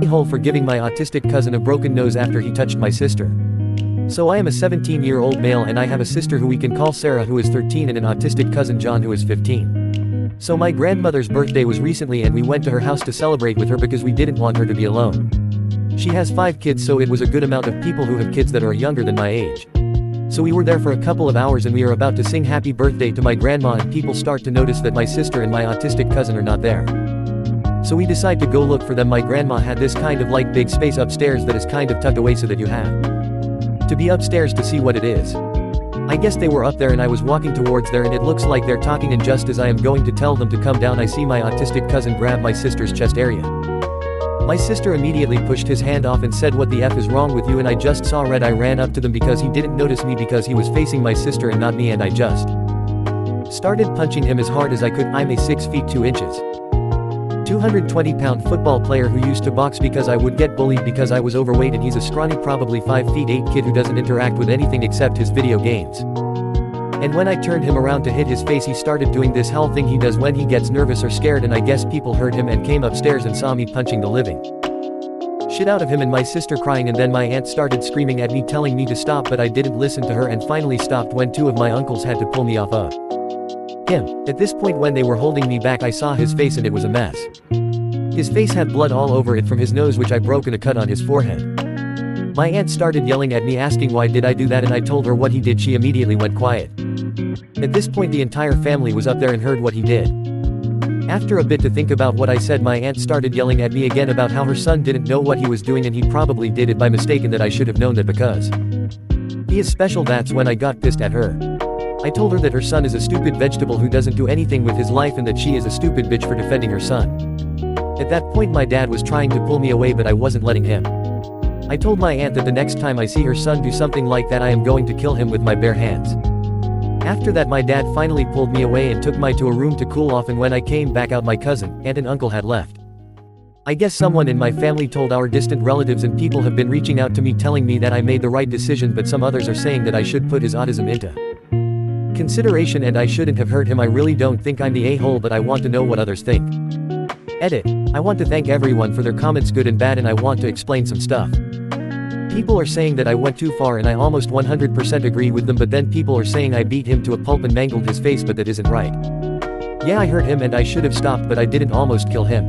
a-hole for giving my autistic cousin a broken nose after he touched my sister. So I am a 17-year-old male and I have a sister who we can call Sarah who is 13 and an autistic cousin John who is 15. So my grandmother's birthday was recently and we went to her house to celebrate with her because we didn't want her to be alone. She has 5 kids, so it was a good amount of people who have kids that are younger than my age. So we were there for a couple of hours and we are about to sing happy birthday to my grandma and people start to notice that my sister and my autistic cousin are not there. So we decide to go look for them. My grandma had this kind of like big space upstairs that is kind of tucked away so that you have to be upstairs to see what it is. I guess they were up there and I was walking towards there and it looks like they're talking, and just as I am going to tell them to come down I see my autistic cousin grab my sister's chest area. My sister immediately pushed his hand off and said, "What the F is wrong with you?" And I just saw red. I ran up to them because he didn't notice me because he was facing my sister and not me, and I just started punching him as hard as I could. I'm a 6 feet 2 inches, 220-pound football player who used to box because I would get bullied because I was overweight, and he's a scrawny probably 5 feet 8 kid who doesn't interact with anything except his video games. And when I turned him around to hit his face he started doing this hell thing he does when he gets nervous or scared, and I guess people heard him and came upstairs and saw me punching the living shit out of him and my sister crying, and then my aunt started screaming at me telling me to stop, but I didn't listen to her and finally stopped when 2 of my uncles had to pull me off of him. At this point when they were holding me back I saw his face and it was a mess. His face had blood all over it from his nose, which I broke, and a cut on his forehead. My aunt started yelling at me asking why did I do that, and I told her what he did. She immediately went quiet. At this point the entire family was up there and heard what he did. After a bit to think about what I said, my aunt started yelling at me again about how her son didn't know what he was doing and he probably did it by mistake and that I should have known that because he is special. That's when I got pissed at her. I told her that her son is a stupid vegetable who doesn't do anything with his life and that she is a stupid bitch for defending her son. At that point my dad was trying to pull me away but I wasn't letting him. I told my aunt that the next time I see her son do something like that I am going to kill him with my bare hands. After that my dad finally pulled me away and took me to a room to cool off, and when I came back out my cousin, aunt and uncle had left. I guess someone in my family told our distant relatives and people have been reaching out to me telling me that I made the right decision, but some others are saying that I should put his autism into consideration and I shouldn't have hurt him. I really don't think I'm the a-hole, but I want to know what others think. Edit. I want to thank everyone for their comments, good and bad, and I want to explain some stuff. People are saying that I went too far and I almost 100% agree with them, but then people are saying I beat him to a pulp and mangled his face, but that isn't right. Yeah, I hurt him and I should have stopped, but I didn't almost kill him.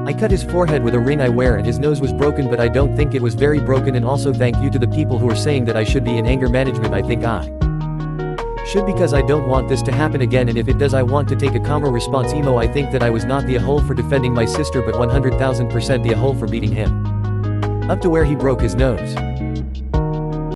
I cut his forehead with a ring I wear and his nose was broken, but I don't think it was very broken. And also thank you to the people who are saying that I should be in anger management. I think I should, because I don't want this to happen again, and if it does I want to take a calmer response. Emo. I think that I was not the a-hole for defending my sister, but 100,000% the a-hole for beating him up to where he broke his nose.